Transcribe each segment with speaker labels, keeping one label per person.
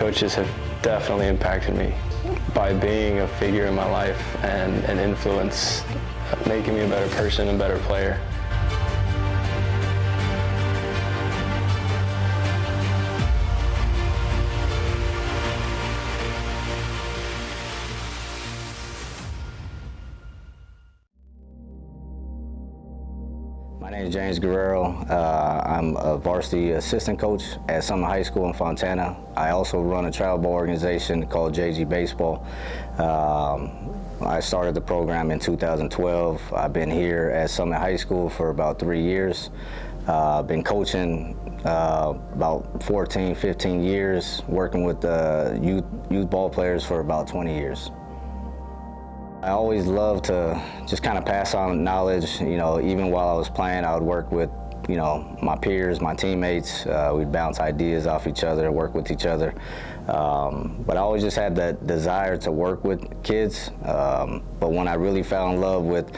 Speaker 1: coaches have definitely impacted me by being a figure in my life and an influence, making me a better person and better player.
Speaker 2: My name is James Guerrero. I'm a varsity assistant coach at Summit High School in Fontana. I also run a travel ball organization called JG Baseball. I started the program in 2012. I've been here at Summit High School for about 3 years. I've been coaching about 14, 15 years, working with youth ball players for about 20 years. I always loved to just kind of pass on knowledge. Even while I was playing, I would work with, my peers, my teammates. We'd bounce ideas off each other, work with each other. But I always just had that desire to work with kids. But when I really fell in love with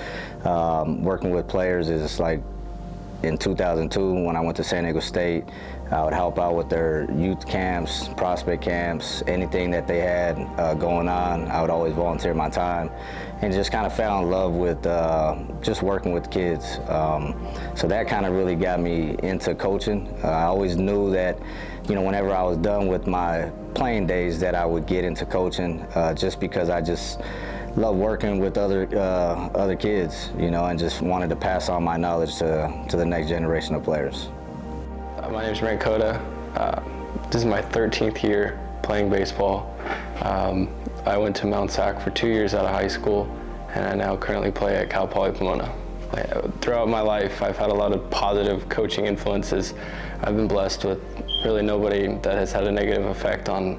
Speaker 2: working with players is like in 2002 when I went to San Diego State. I would help out with their youth camps, prospect camps, anything that they had going on. I would always volunteer my time and just kind of fell in love with just working with kids. So that kind of really got me into coaching. I always knew that, whenever I was done with my playing days that I would get into coaching just because I just love working with other kids, and just wanted to pass on my knowledge to the next generation of players.
Speaker 1: My name is Enriquez. This is my 13th year playing baseball. I went to Mount Sac for 2 years out of high school, and I now currently play at Cal Poly Pomona. Throughout my life, I've had a lot of positive coaching influences. I've been blessed with really nobody that has had a negative effect on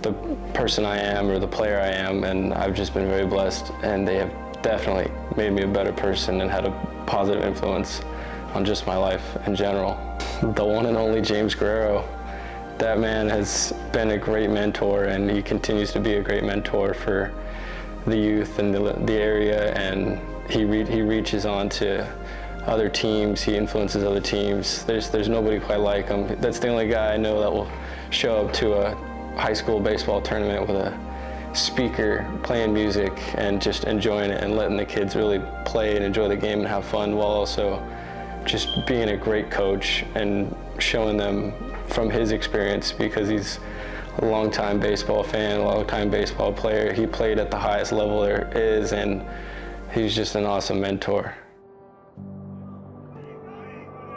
Speaker 1: the person I am or the player I am, and I've just been very blessed, and they have definitely made me a better person and had a positive influence on just my life in general. The one and only James Guerrero. That man has been a great mentor, and he continues to be a great mentor for the youth in the area, and he reaches on to other teams, he influences other teams. There's nobody quite like him. That's the only guy I know that will show up to a high school baseball tournament with a speaker, playing music and just enjoying it and letting the kids really play and enjoy the game and have fun, while also just being a great coach and showing them from his experience, because he's a longtime baseball fan, a longtime baseball player. He played at the highest level there is, and he's just an awesome mentor.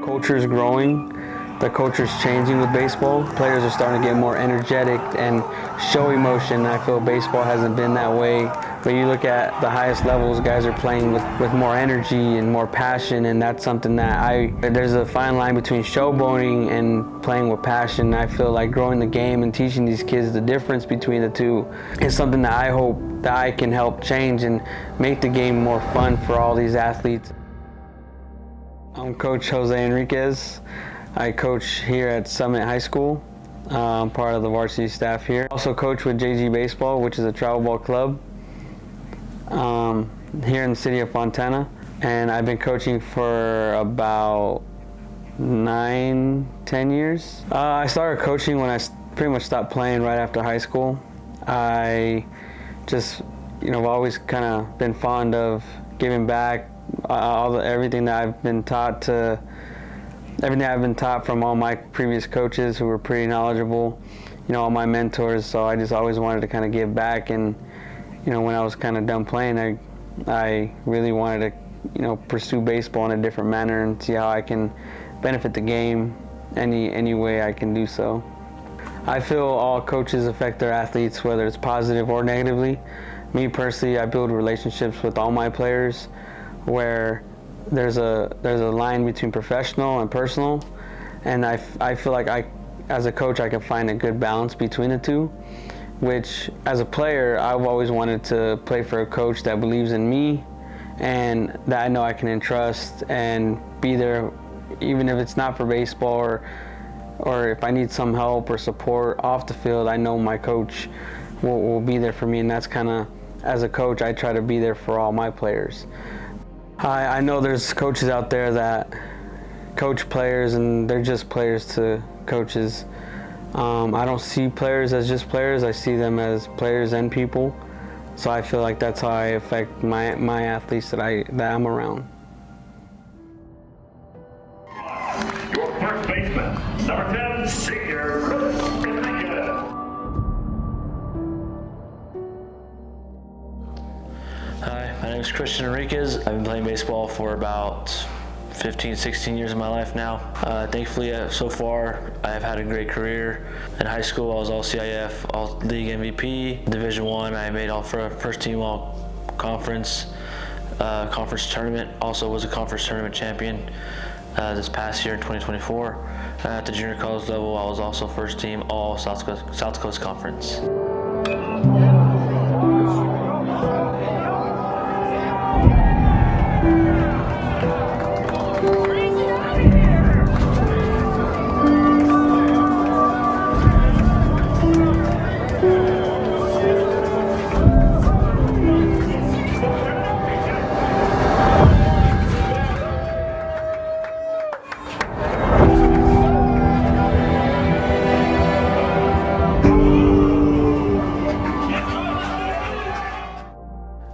Speaker 3: Culture is growing. The culture is changing with baseball. Players are starting to get more energetic and show emotion. I feel baseball hasn't been that way. But you look at the highest levels, guys are playing with more energy and more passion, and that's something that there's a fine line between showboating and playing with passion. I feel like growing the game and teaching these kids the difference between the two is something that I hope that I can help change and make the game more fun for all these athletes. I'm Coach Jose Enriquez. I coach here at Summit High School. I'm part of the varsity staff here. Also coach with JG Baseball, which is a travel ball club here in the city of Fontana. And I've been coaching for about 9-10 years. I started coaching when I pretty much stopped playing right after high school. I just, I've always kind of been fond of giving back everything that I've been taught from all my previous coaches who were pretty knowledgeable, all my mentors. So I just always wanted to kind of give back, and when I was kind of done playing, I really wanted to pursue baseball in a different manner and see how I can benefit the game any way I can do so. I feel all coaches affect their athletes, whether it's positive or negatively. Me personally, I build relationships with all my players where there's a line between professional and personal, and I feel like as a coach I can find a good balance between the two, which as a player I've always wanted to play for a coach that believes in me and that I know I can entrust and be there even if it's not for baseball, or if I need some help or support off the field. I know my coach will be there for me, and that's kind of, as a coach, I try to be there for all my players. I know there's coaches out there that coach players and they're just players to coaches. I don't see players as just players. I see them as players and people. So I feel like that's how I affect my athletes that I'm around.
Speaker 4: Your first baseman, number 10, senior Enriquez.
Speaker 5: Hi, my name is Christian Enriquez. I've been playing baseball for about 15, 16 years of my life now. Thankfully, so far, I've had a great career. In high school, I was all CIF, all league MVP. Division I made all for first team all conference tournament. Also was a conference tournament champion this past year in 2024. At the junior college level, I was also first team all South Coast Conference.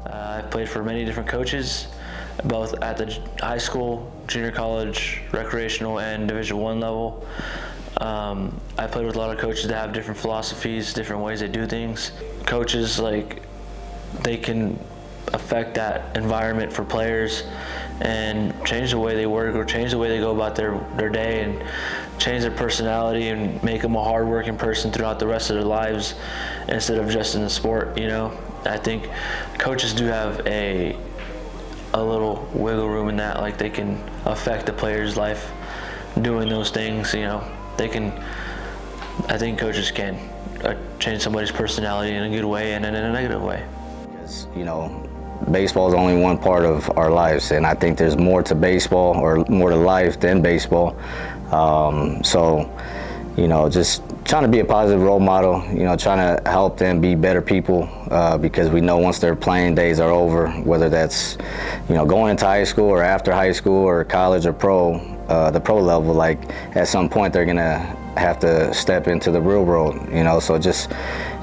Speaker 5: I've played for many different coaches, both at the high school, junior college, recreational, and Division I level. I played with a lot of coaches that have different philosophies, different ways they do things. Coaches, they can affect that environment for players and change the way they work or change the way they go about their day and change their personality and make them a hard-working person throughout the rest of their lives instead of just in the sport, you know. I think coaches do have a little wiggle room in that, like they can affect the player's life doing those things, you know. I think coaches can change somebody's personality in a good way and in a negative way.
Speaker 2: Because, you know, baseball is only one part of our lives, and I think there's more to baseball or more to life than baseball. So, you know, just trying to be a positive role model, you know, trying to help them be better people because we know once their playing days are over, whether that's, you know, going into high school or after high school or college or pro, the pro level, like at some point they're gonna have to step into the real world, you know, so just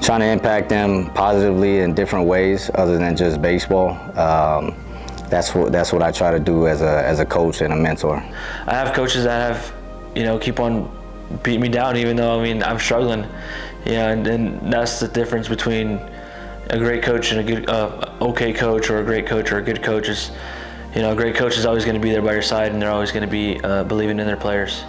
Speaker 2: trying to impact them positively in different ways other than just baseball. That's what I try to do as a coach and a mentor.
Speaker 5: I have coaches that have, you know, keep on beating me down even though, I mean, I'm struggling, you know, and that's the difference between a great coach and a good, okay coach, or a great coach or a good coach is, you know, a great coach is always going to be there by your side and they're always going to be believing in their players.